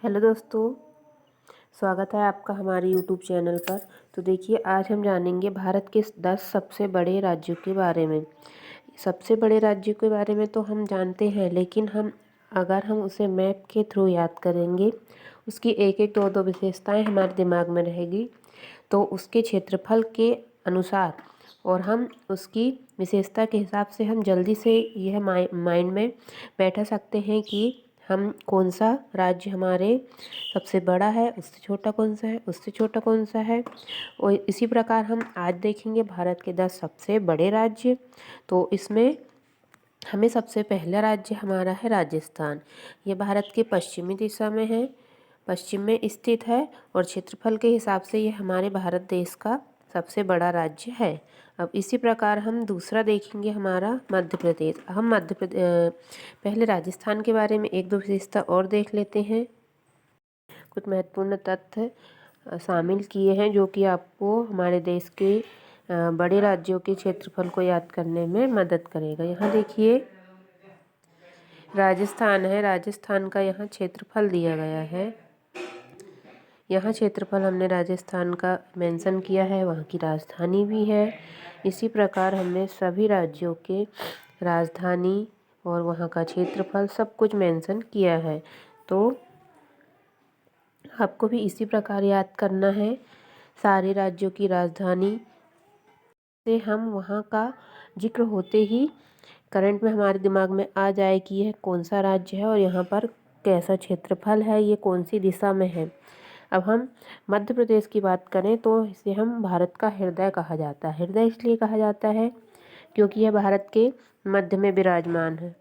Hello दोस्तों, स्वागत है आपका हमारे यूट्यूब चैनल पर। तो देखिए, आज हम जानेंगे भारत के 10 सबसे बड़े राज्यों के बारे में। सबसे बड़े राज्यों के बारे में तो हम जानते हैं, लेकिन अगर हम उसे मैप के थ्रू याद करेंगे, उसकी एक एक दो दो विशेषताएं हमारे दिमाग में रहेगी, तो उसके क्षेत्रफल के अनुसार और हम उसकी विशेषता के हिसाब से हम जल्दी से यह माइंड में बैठा सकते हैं कि हम कौन सा राज्य हमारे सबसे बड़ा है, उससे छोटा कौन सा है, उससे छोटा कौन सा है। और इसी प्रकार हम आज देखेंगे भारत के 10 सबसे बड़े राज्य। तो इसमें हमें सबसे पहला राज्य हमारा है राजस्थान। ये भारत के पश्चिमी दिशा में है, पश्चिम में स्थित है और क्षेत्रफल के हिसाब से ये हमारे भारत देश का सबसे बड़ा राज्य है। अब इसी प्रकार हम दूसरा देखेंगे हमारा मध्य प्रदेश। पहले राजस्थान के बारे में एक दो विशेषता और देख लेते हैं। कुछ महत्वपूर्ण तथ्य शामिल किए हैं जो कि आपको हमारे देश के बड़े राज्यों के क्षेत्रफल को याद करने में मदद करेगा। यहाँ देखिए, राजस्थान है, राजस्थान का यहाँ क्षेत्रफल दिया गया है। यहाँ क्षेत्रफल हमने राजस्थान का मेंशन किया है, वहाँ की राजधानी भी है। इसी प्रकार हमने सभी राज्यों के राजधानी और वहाँ का क्षेत्रफल सब कुछ मेंशन किया है। तो आपको भी इसी प्रकार याद करना है। सारे राज्यों की राजधानी से हम वहाँ का जिक्र होते ही करंट में हमारे दिमाग में आ जाए कि यह कौन सा राज्य है और यहाँ पर कैसा क्षेत्रफल है, ये कौन सी दिशा में है। अब हम मध्य प्रदेश की बात करें तो इसे हम भारत का हृदय कहा जाता है। हृदय इसलिए कहा जाता है क्योंकि यह भारत के मध्य में विराजमान है।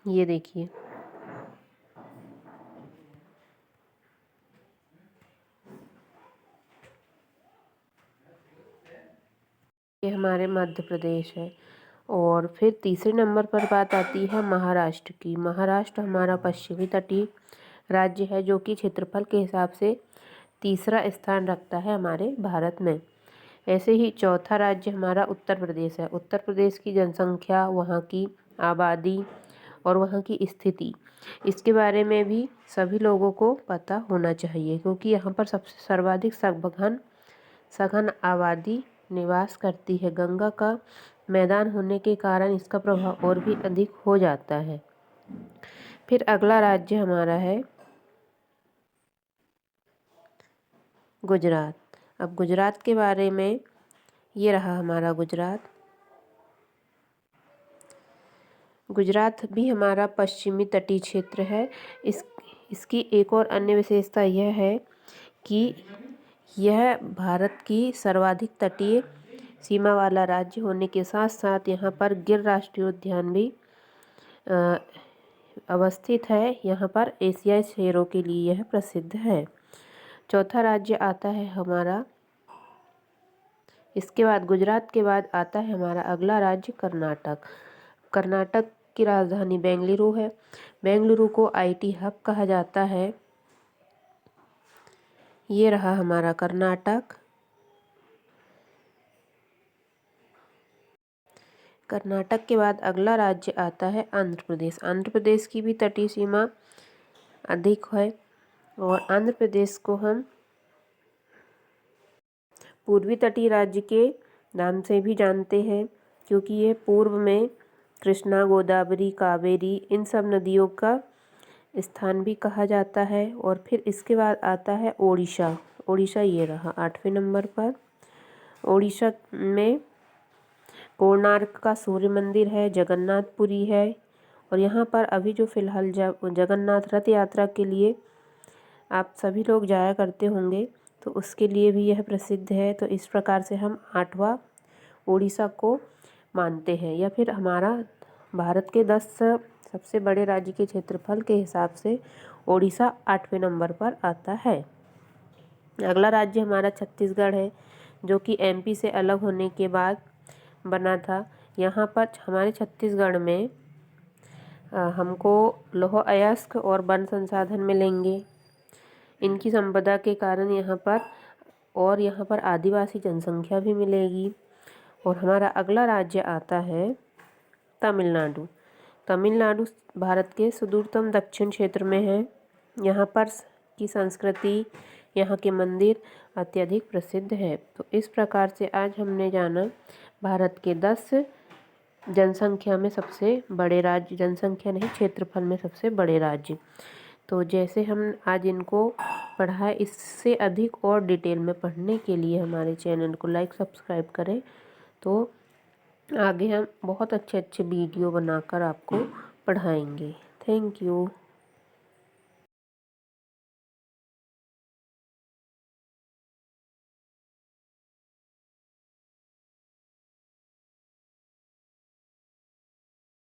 ये देखिए, ये हमारे मध्य प्रदेश है। और फिर तीसरे नंबर पर बात आती है महाराष्ट्र की। महाराष्ट्र हमारा पश्चिमी तटीय राज्य है जो कि क्षेत्रफल के हिसाब से तीसरा स्थान रखता है हमारे भारत में। ऐसे ही चौथा राज्य हमारा उत्तर प्रदेश है। उत्तर प्रदेश की जनसंख्या, वहाँ की आबादी और वहाँ की स्थिति, इसके बारे में भी सभी लोगों को पता होना चाहिए क्योंकि यहाँ पर सबसे सर्वाधिक सघन आबादी निवास करती है। गंगा का मैदान होने के कारण इसका प्रभाव और भी अधिक हो जाता है। फिर अगला राज्य हमारा है गुजरात। अब गुजरात के बारे में, ये रहा हमारा गुजरात। गुजरात भी हमारा पश्चिमी तटीय क्षेत्र है। इसकी एक और अन्य विशेषता यह है कि यह भारत की सर्वाधिक तटीय सीमा वाला राज्य होने के साथ साथ यहाँ पर गिर राष्ट्रीय उद्यान भी अवस्थित है। यहाँ पर एशियाई शेरों के लिए यह प्रसिद्ध है। चौथा राज्य आता है हमारा, इसके बाद गुजरात के बाद आता है हमारा अगला राज्य कर्नाटक। कर्नाटक की राजधानी बेंगलुरु है। बेंगलुरु को आईटी हब कहा जाता है। ये रहा हमारा कर्नाटक। कर्नाटक के बाद अगला राज्य आता है आंध्र प्रदेश। आंध्र प्रदेश की भी तटीय सीमा अधिक है और आंध्र प्रदेश को हम पूर्वी तटीय राज्य के नाम से भी जानते हैं क्योंकि ये पूर्व में कृष्णा, गोदावरी, कावेरी, इन सब नदियों का स्थान भी कहा जाता है। और फिर इसके बाद आता है ओडिशा। ओडिशा ये रहा 8वें नंबर पर। ओडिशा में कोणार्क का सूर्य मंदिर है, जगन्नाथपुरी है और यहाँ पर अभी जो फ़िलहाल जगन्नाथ रथ यात्रा के लिए आप सभी लोग जाया करते होंगे, तो उसके लिए भी यह प्रसिद्ध है। तो इस प्रकार से हम 8वां ओडिशा को मानते हैं। या फिर हमारा भारत के 10 सबसे बड़े राज्य के क्षेत्रफल के हिसाब से ओडिशा 8वें नंबर पर आता है। अगला राज्य हमारा छत्तीसगढ़ है जो कि एमपी से अलग होने के बाद बना था। यहाँ पर हमारे छत्तीसगढ़ में हमको लौह अयस्क और वन संसाधन मिलेंगे। इनकी संपदा के कारण यहाँ पर आदिवासी जनसंख्या भी मिलेगी। और हमारा अगला राज्य आता है तमिलनाडु। तमिलनाडु भारत के सुदूरतम दक्षिण क्षेत्र में है। यहाँ पर की संस्कृति, यहाँ के मंदिर अत्यधिक प्रसिद्ध है। तो इस प्रकार से आज हमने जाना भारत के 10 जनसंख्या में सबसे बड़े राज्य, जनसंख्या नहीं क्षेत्रफल में सबसे बड़े राज्य। तो जैसे हम आज इनको पढ़ा है, इससे अधिक और डिटेल में पढ़ने के लिए हमारे चैनल को लाइक सब्सक्राइब करें। तो आगे हम बहुत अच्छे अच्छे वीडियो बनाकर आपको पढ़ाएंगे। Thank you.